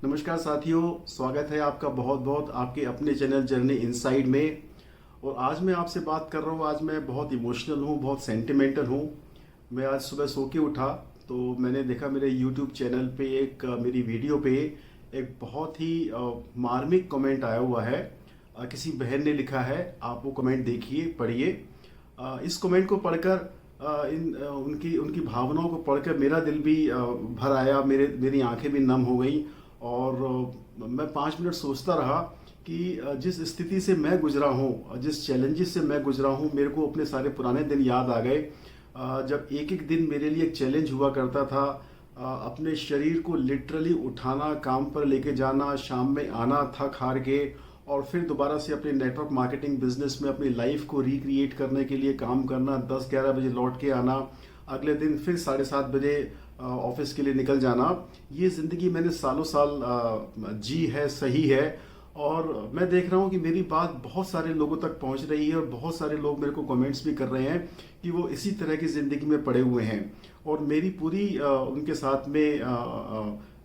नमस्कार साथियों, स्वागत है आपका बहुत बहुत आपके अपने चैनल जर्नी इनसाइड में। और आज मैं आपसे बात कर रहा हूँ। आज मैं बहुत इमोशनल हूँ, बहुत सेंटिमेंटल हूँ। मैं आज सुबह सो के उठा तो मैंने देखा मेरे यूट्यूब चैनल पे एक मेरी वीडियो पे एक बहुत ही मार्मिक कमेंट आया हुआ है। किसी बहन ने लिखा है। आप वो कमेंट देखिए, पढ़िए। इस कमेंट को पढ़कर उनकी उनकी भावनाओं को पढ़कर मेरा दिल भी भर आया, मेरी आंखें भी नम हो गई। और मैं 5 मिनट सोचता रहा कि जिस स्थिति से मैं गुजरा हूँ, जिस चैलेंजेस से मैं गुजरा हूँ, मेरे को अपने सारे पुराने दिन याद आ गए। जब एक एक दिन मेरे लिए एक चैलेंज हुआ करता था। अपने शरीर को लिटरली उठाना, काम पर लेके जाना, शाम में आना थक हार के, और फिर दोबारा से अपने नेटवर्क मार्केटिंग बिजनेस में अपनी लाइफ को रिक्रिएट करने के लिए काम करना, 10-11 बजे लौट के आना, अगले दिन फिर 7:30 बजे ऑफिस के लिए निकल जाना। ये ज़िंदगी मैंने सालों साल जी है, सही है। और मैं देख रहा हूँ कि मेरी बात बहुत सारे लोगों तक पहुँच रही है और बहुत सारे लोग मेरे को कमेंट्स भी कर रहे हैं कि वो इसी तरह की ज़िंदगी में पड़े हुए हैं। और मेरी पूरी उनके साथ में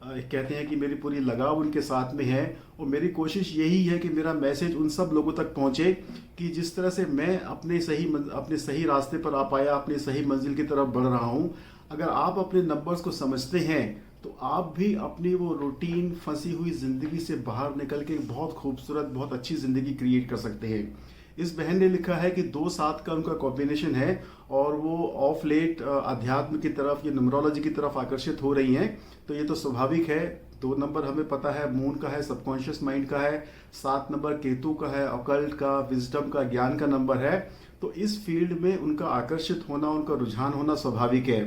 कहते हैं कि मेरी पूरी लगाव उनके साथ में है। और मेरी कोशिश यही है कि मेरा मैसेज उन सब लोगों तक पहुंचे कि जिस तरह से मैं अपने सही रास्ते पर आ पाया, अपनी सही मंजिल की तरफ बढ़ रहा हूं। अगर आप अपने नंबर्स को समझते हैं तो आप भी अपनी वो रूटीन फंसी हुई ज़िंदगी से बाहर निकल के बहुत खूबसूरत, बहुत अच्छी ज़िंदगी क्रिएट कर सकते हैं। इस बहन ने लिखा है कि 2-7 का उनका कॉम्बिनेशन है और वो ऑफ लेट अध्यात्म की तरफ या न्यूमरोलॉजी की तरफ आकर्षित हो रही हैं। तो ये तो स्वाभाविक है। 2 नंबर हमें पता है मून का है, सबकॉन्शियस माइंड का है। 7 नंबर केतु का है, ऑकल्ट का, विजडम का, ज्ञान का नंबर है। तो इस फील्ड में उनका आकर्षित होना, उनका रुझान होना स्वाभाविक है।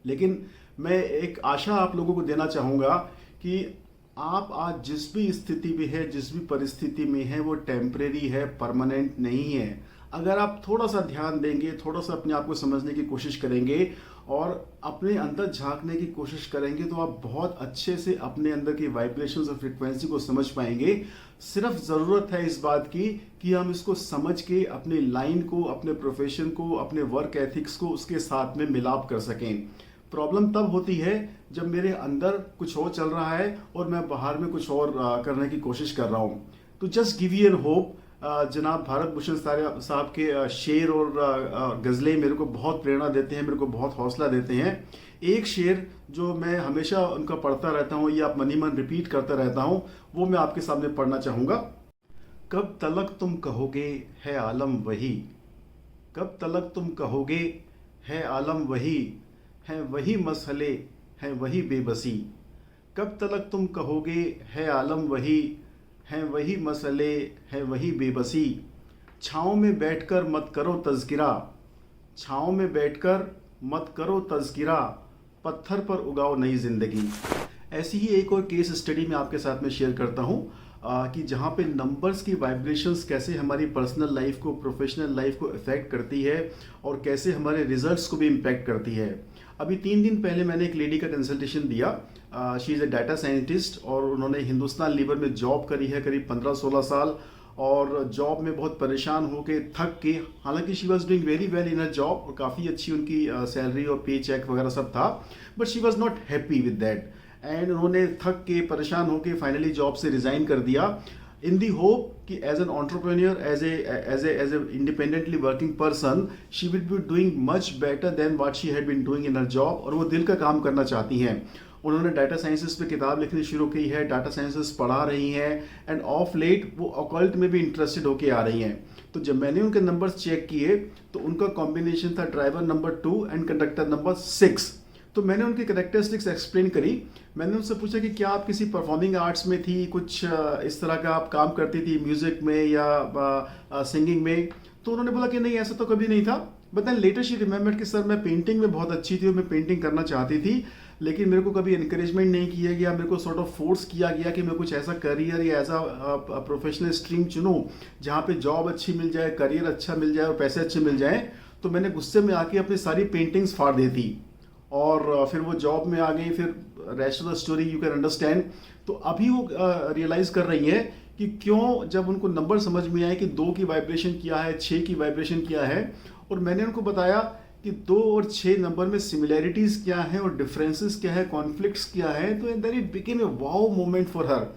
लेकिन मैं एक आशा आप लोगों को देना चाहूँगा कि आप आज जिस भी स्थिति में है, जिस भी परिस्थिति में है, वो टेम्परेरी है, परमानेंट नहीं है। अगर आप थोड़ा सा ध्यान देंगे, थोड़ा सा अपने आप को समझने की कोशिश करेंगे और अपने अंदर झांकने की कोशिश करेंगे तो आप बहुत अच्छे से अपने अंदर की वाइब्रेशंस और फ्रिक्वेंसी को समझ पाएंगे। सिर्फ ज़रूरत है इस बात की कि हम इसको समझ के अपनी लाइन को, अपने प्रोफेशन को, अपने वर्क एथिक्स को उसके साथ में मिलाप कर सकें। प्रॉब्लम तब होती है जब मेरे अंदर कुछ और चल रहा है और मैं बाहर में कुछ और करने की कोशिश कर रहा हूँ। तो just give you an hope. जनाब भारत भूषण साहब के शेर और गज़लें मेरे को बहुत प्रेरणा देते हैं, मेरे को बहुत हौसला देते हैं। एक शेर जो मैं हमेशा उनका पढ़ता रहता हूँ या मन ही मन रिपीट करता रहता हूँ, वो मैं आपके सामने पढ़ना चाहूँगा। कब तलक तुम कहोगे है आलम वही, कब तलक तुम कहोगे है आलम वही, हैं वही मसले, हैं वही बेबसी। कब तलक तुम कहोगे है आलम वही, हैं वही मसले, हैं वही बेबसी। छाँव में बैठकर मत करो तज़किरा, छाँव में बैठकर मत करो तज़किरा, पत्थर पर उगाओ नई ज़िंदगी। ऐसी ही एक और केस स्टडी मैं आपके साथ में शेयर करता हूँ कि जहाँ पे नंबर्स की वाइब्रेशंस कैसे हमारी पर्सनल लाइफ को, प्रोफेशनल लाइफ को इफ़ेक्ट करती है और कैसे हमारे रिजल्ट्स को भी इम्पैक्ट करती है। अभी 3 दिन पहले मैंने एक लेडी का कंसल्टेशन दिया। She is a data scientist और उन्होंने हिंदुस्तान लीवर में जॉब करी है करीब 15-16 साल। और जॉब में बहुत परेशान होके, थक के, हालांकि she was doing very well in her job और काफ़ी अच्छी उनकी सैलरी और पे चेक वगैरह सब था, but she was not happy with that. And उन्होंने थक के, परेशान होके फाइनली जॉब से रिज़ाइन कर दिया इन दी होप कि as an entrepreneur, as a independently working person, she will be doing much better than what she had been doing in her job. और वो दिल का काम करना चाहती हैं। उन्होंने डाटा साइंसेस पे किताब लिखनी शुरू की है, डाटा साइंसेस पढ़ा रही हैं एंड ऑफ लेट वो ऑकल्ट में भी इंटरेस्टेड होके आ रही हैं। तो जब मैंने उनके नंबर्स चेक किए तो उनका कॉम्बिनेशन था driver number 2 and conductor number 6। तो मैंने उनकी करेक्टरिस्टिक्स एक्सप्लेन करी। मैंने उनसे पूछा कि क्या आप किसी परफॉर्मिंग आर्ट्स में थी, कुछ इस तरह का आप काम करती थी म्यूजिक में या सिंगिंग में। तो उन्होंने बोला कि नहीं, ऐसा तो कभी नहीं था। But then later she remembered कि सर मैं पेंटिंग में बहुत अच्छी थी और मैं पेंटिंग करना चाहती थी, लेकिन मेरे को कभी इनकरेजमेंट नहीं किया गया, मेरे को सॉर्ट ऑफ फोर्स किया गया कि मैं कुछ ऐसा करियर या ऐसा प्रोफेशनल स्ट्रीम चुनूं जहाँ पे जॉब अच्छी मिल जाए, करियर अच्छा मिल जाए और पैसे अच्छे मिल जाए। तो मैंने गुस्से में आके अपनी सारी पेंटिंग्स फाड़ दी थी और फिर वो जॉब में आ गई। फिर rest of the story you can understand. तो अभी वो रियलाइज कर रही है कि क्यों, जब उनको नंबर समझ में आए कि 2 की वाइब्रेशन क्या है, 6 की वाइब्रेशन क्या है। और मैंने उनको बताया कि 2 और 6 नंबर में सिमिलैरिटीज क्या है और डिफरेंसेस क्या है, कॉन्फ्लिक्ट्स क्या है, तो then it became a wow moment for her.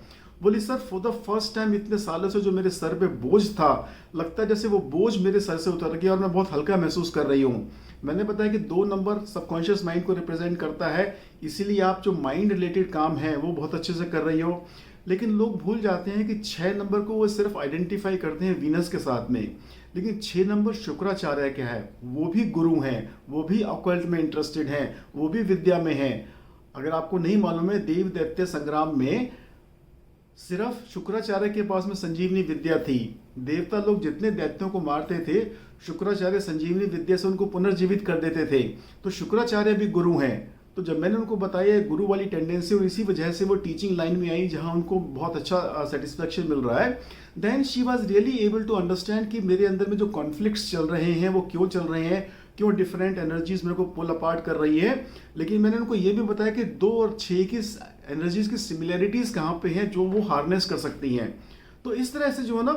बोली sir for the first time इतने सालों से जो मेरे सर पे बोझ था, लगता है जैसे वो बोझ मेरे सर से उतर गया और मैं बहुत हल्का महसूस कर रही हूँ। मैंने बताया कि 2 नंबर सबकॉन्शियस माइंड को रिप्रेजेंट करता है, इसीलिए आप जो माइंड रिलेटेड काम है वो बहुत अच्छे से कर रही हो। लेकिन लोग भूल जाते हैं कि 6 नंबर को वो सिर्फ आइडेंटिफाई करते हैं वीनस के साथ में, लेकिन 6 नंबर शुक्राचार्य क्या है, वो भी गुरु हैं, वो भी ऑकल्ट में इंटरेस्टेड हैं, वो भी विद्या में हैं। अगर आपको नहीं मालूम है, देव दैत्य संग्राम में सिर्फ शुक्राचार्य के पास में संजीवनी विद्या थी। देवता लोग जितने दैत्यों को मारते थे, शुक्राचार्य संजीवनी विद्या से उनको पुनर्जीवित कर देते थे। तो शुक्राचार्य भी गुरु हैं। तो जब मैंने उनको बताया गुरु वाली टेंडेंसी और इसी वजह से वो टीचिंग लाइन में आई जहां उनको बहुत अच्छा सेटिस्फेक्शन मिल रहा है, then she was really able to understand कि मेरे अंदर में जो कॉन्फ्लिक्ट्स चल रहे हैं वो क्यों चल रहे हैं, क्यों डिफरेंट एनर्जीज मेरे को पुल अपार्ट कर रही है। लेकिन मैंने उनको ये भी बताया कि 2 और 6 की एनर्जीज की सिमिलैरिटीज कहाँ पे हैं जो वो हार्नेस कर सकती हैं। तो इस तरह से जो है ना,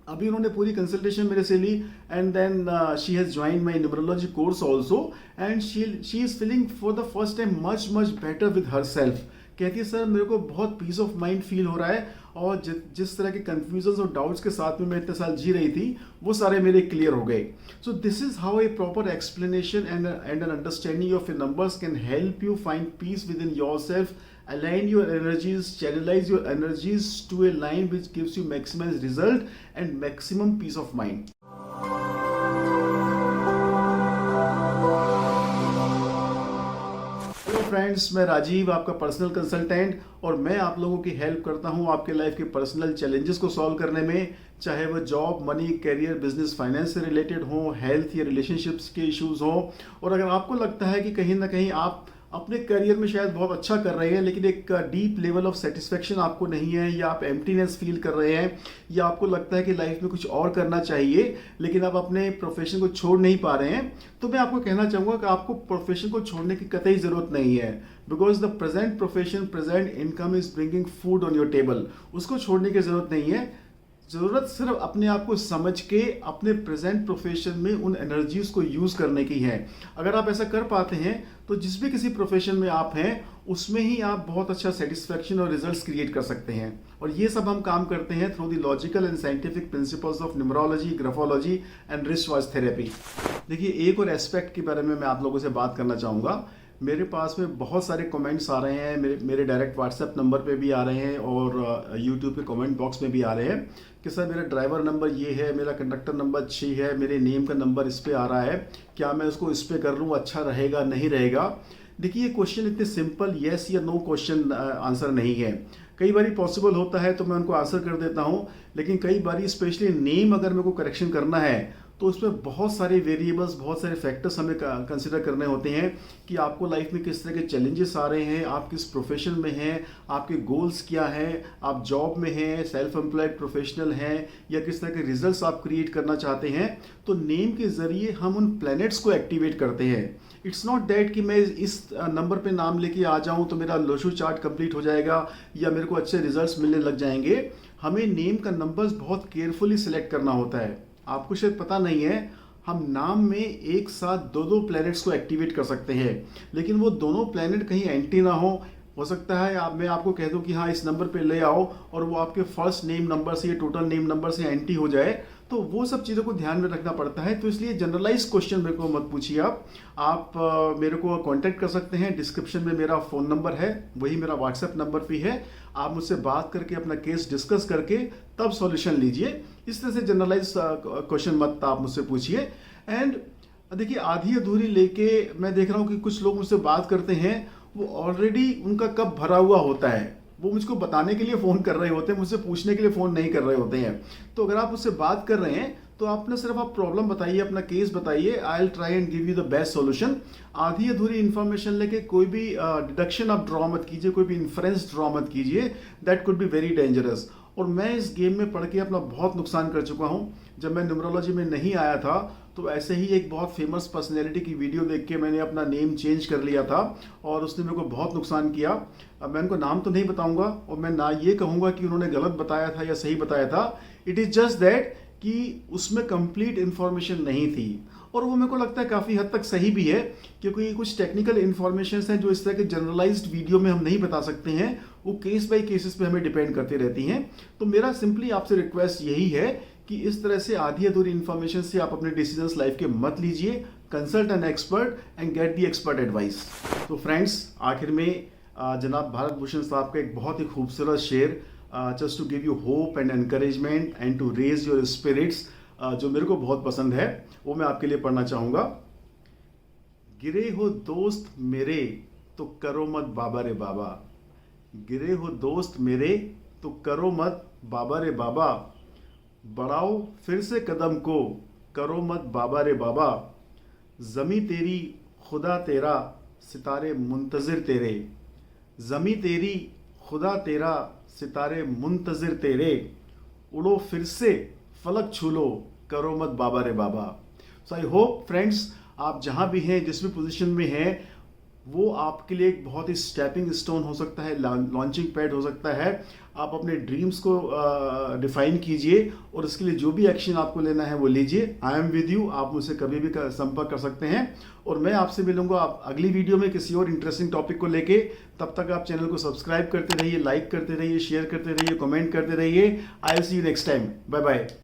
अभी उन्होंने पूरी कंसल्टेशन मेरे से ली and then she has join my numerology course also and she is feeling for the first time much better with herself. कहती है सर मेरे को बहुत पीस ऑफ माइंड फील हो रहा है और जिस तरह के कंफ्यूजन और डाउट्स के साथ में मैं इतने साल जी रही थी वो सारे मेरे क्लियर हो गए। So this is how a proper explanation and an understanding of your numbers can help you find peace with in your self, align your energies, channelize your energies to a line which gives you maximum result and maximum peace of mind. Hello friends, मैं राजीव आपका personal consultant और मैं आप लोगों की help करता हूं आपके लाइफ के पर्सनल चैलेंजेस को सॉल्व करने में, चाहे वो job, money, career, business, finance से रिलेटेड हो, हेल्थ या रिलेशनशिप्स के इश्यूज हो। और अगर आपको लगता है कि कहीं ना कहीं आप अपने करियर में शायद बहुत अच्छा कर रहे हैं लेकिन एक डीप लेवल ऑफ सेटिस्फेक्शन आपको नहीं है, या आप एम्प्टीनेस फील कर रहे हैं, या आपको लगता है कि लाइफ में कुछ और करना चाहिए लेकिन आप अपने प्रोफेशन को छोड़ नहीं पा रहे हैं, तो मैं आपको कहना चाहूँगा कि आपको प्रोफेशन को छोड़ने की कतई ज़रूरत नहीं है। Because the present profession, present income is bringing food on your table. उसको छोड़ने की ज़रूरत नहीं है। ज़रूरत सिर्फ अपने आप को समझ के अपने प्रेजेंट प्रोफेशन में उन एनर्जीज को यूज़ करने की है। अगर आप ऐसा कर पाते हैं तो जिस भी किसी प्रोफेशन में आप हैं उसमें ही आप बहुत अच्छा सेटिस्फैक्शन और रिजल्ट्स क्रिएट कर सकते हैं। और ये सब हम काम करते हैं through the logical and scientific principles of numerology, graphology and wristwise therapy. देखिए, एक और एस्पेक्ट के बारे में मैं आप लोगों से बात करना चाहूँगा। मेरे पास में बहुत सारे कमेंट्स आ रहे हैं, मेरे डायरेक्ट व्हाट्सएप नंबर पे भी आ रहे हैं और यूट्यूब के कमेंट बॉक्स में भी आ रहे हैं कि सर मेरा ड्राइवर नंबर ये है, मेरा कंडक्टर नंबर 6 है, मेरे नेम का नंबर इस पे आ रहा है, क्या मैं उसको इस पे कर लूँ, अच्छा रहेगा नहीं रहेगा। देखिए, ये क्वेश्चन इतने सिंपल येस या नो क्वेश्चन आंसर नहीं है। कई बार पॉसिबल होता है तो मैं उनको आंसर कर देता हूँ, लेकिन कई बार स्पेशली नेम अगर मेरे को करेक्शन करना है तो उसमें बहुत सारे वेरिएबल्स, बहुत सारे फैक्टर्स हमें कंसिडर करने होते हैं कि आपको लाइफ में किस तरह के चैलेंजेस आ रहे हैं, आप किस प्रोफेशन में हैं, आपके गोल्स क्या हैं, आप जॉब में हैं, सेल्फ एम्प्लॉयड प्रोफेशनल हैं, या किस तरह के रिजल्ट्स आप क्रिएट करना चाहते हैं। तो नेम के ज़रिए हम उन प्लैनेट्स को एक्टिवेट करते हैं। इट्स नॉट दैट कि मैं इस नंबर पे नाम लेके आ जाऊं तो मेरा लोशो चार्ट कंप्लीट हो जाएगा या मेरे को अच्छे रिजल्ट्स मिलने लग जाएंगे। हमें नेम का नंबर्स बहुत केयरफुली सिलेक्ट करना होता है। आपको शायद पता नहीं है, हम नाम में एक साथ 2 प्लैनेट्स को एक्टिवेट कर सकते हैं, लेकिन वो दोनों प्लैनेट कहीं एंटी ना हो सकता है मैं आपको कह दूं कि हाँ इस नंबर पे ले आओ और वो आपके फर्स्ट नेम नंबर से या टोटल नेम नंबर से एंटी हो जाए, तो वो सब चीज़ों को ध्यान में रखना पड़ता है। तो इसलिए जनरलाइज क्वेश्चन मेरे को मत पूछिए। आप मेरे को कांटेक्ट कर सकते हैं, डिस्क्रिप्शन में मेरा फ़ोन नंबर है, वही मेरा व्हाट्सएप नंबर भी है। आप मुझसे बात करके अपना केस डिस्कस करके तब सॉल्यूशन लीजिए। इस तरह से जनरलाइज क्वेश्चन मत आप मुझसे पूछिए। एंड देखिए, आधी अधूरी लेके मैं देख रहा हूँ कि कुछ लोग मुझसे बात करते हैं, वो ऑलरेडी उनका कप भरा हुआ होता है, वो मुझको बताने के लिए फ़ोन कर रहे होते हैं, मुझसे पूछने के लिए फ़ोन नहीं कर रहे होते हैं। तो अगर आप मुझसे बात कर रहे हैं तो आप सिर्फ आप प्रॉब्लम बताइए, अपना केस बताइए, I will try and give you the best solution. आधी अधूरी इन्फॉर्मेशन लेके कोई भी डिडक्शन आप ड्रॉ मत कीजिए, कोई भी इन्फ्रेंस ड्रॉ मत कीजिए, that could be very dangerous. और मैं इस गेम में पढ़ के अपना बहुत नुकसान कर चुका हूँ। जब मैं न्यूमरोलॉजी में नहीं आया था तो ऐसे ही एक बहुत फेमस पर्सनैलिटी की वीडियो देख के मैंने अपना नेम चेंज कर लिया था और उसने मेरे को बहुत नुकसान किया। अब मैं उनको नाम तो नहीं बताऊंगा और मैं ना ये कहूँगा कि उन्होंने गलत बताया था या सही बताया था। इट इज़ जस्ट दैट कि उसमें कंप्लीट इन्फॉर्मेशन नहीं थी और वो मेरे को लगता है काफ़ी हद तक सही भी है, क्योंकि कुछ टेक्निकल इन्फॉर्मेशन हैं जो इस तरह के जनरलाइज्ड वीडियो में हम नहीं बता सकते हैं, वो केस बाय केसेस पे हमें डिपेंड करती रहती हैं। तो मेरा सिंपली आपसे रिक्वेस्ट यही है कि इस तरह से आधी अधूरी इन्फॉर्मेशन से आप अपने डिसीजंस लाइफ के मत लीजिए। Consult an expert and get the expert advice. तो फ्रेंड्स, आखिर में जनाब भारत भूषण साहब का एक बहुत ही खूबसूरत शेर, just to give you hope and encouragement and to raise your spirits, जो मेरे को बहुत पसंद है, वो मैं आपके लिए पढ़ना चाहूँगा। गिरे हो दोस्त मेरे तो करो मत बाबा रे बाबा, गिरे हो दोस्त मेरे तो करो मत बाबा रे बाबा, बढ़ाओ फिर से कदम को करो मत बाबा रे बाबा, ज़मी तेरी खुदा तेरा सितारे मुंतज़िर तेरे, ज़मी तेरी खुदा तेरा सितारे मुंतज़िर तेरे, उड़ो फिर से फलक छू लो करो मत बाबा रे बाबा। सो आई होप फ्रेंड्स, आप जहाँ भी हैं, जिस भी पोजीशन में हैं, वो आपके लिए एक बहुत ही स्टेपिंग स्टोन हो सकता है, लॉन्चिंग पैड हो सकता है। आप अपने ड्रीम्स को डिफाइन कीजिए और इसके लिए जो भी एक्शन आपको लेना है वो लीजिए। आई एम विद यू, आप मुझसे कभी भी संपर्क कर सकते हैं और मैं आपसे मिलूंगा आप अगली वीडियो में किसी और इंटरेस्टिंग टॉपिक को लेके। तब तक आप चैनल को सब्सक्राइब करते रहिए, लाइक करते रहिए, शेयर करते रहिए, कमेंट करते रहिए। I will see you next time. Bye bye.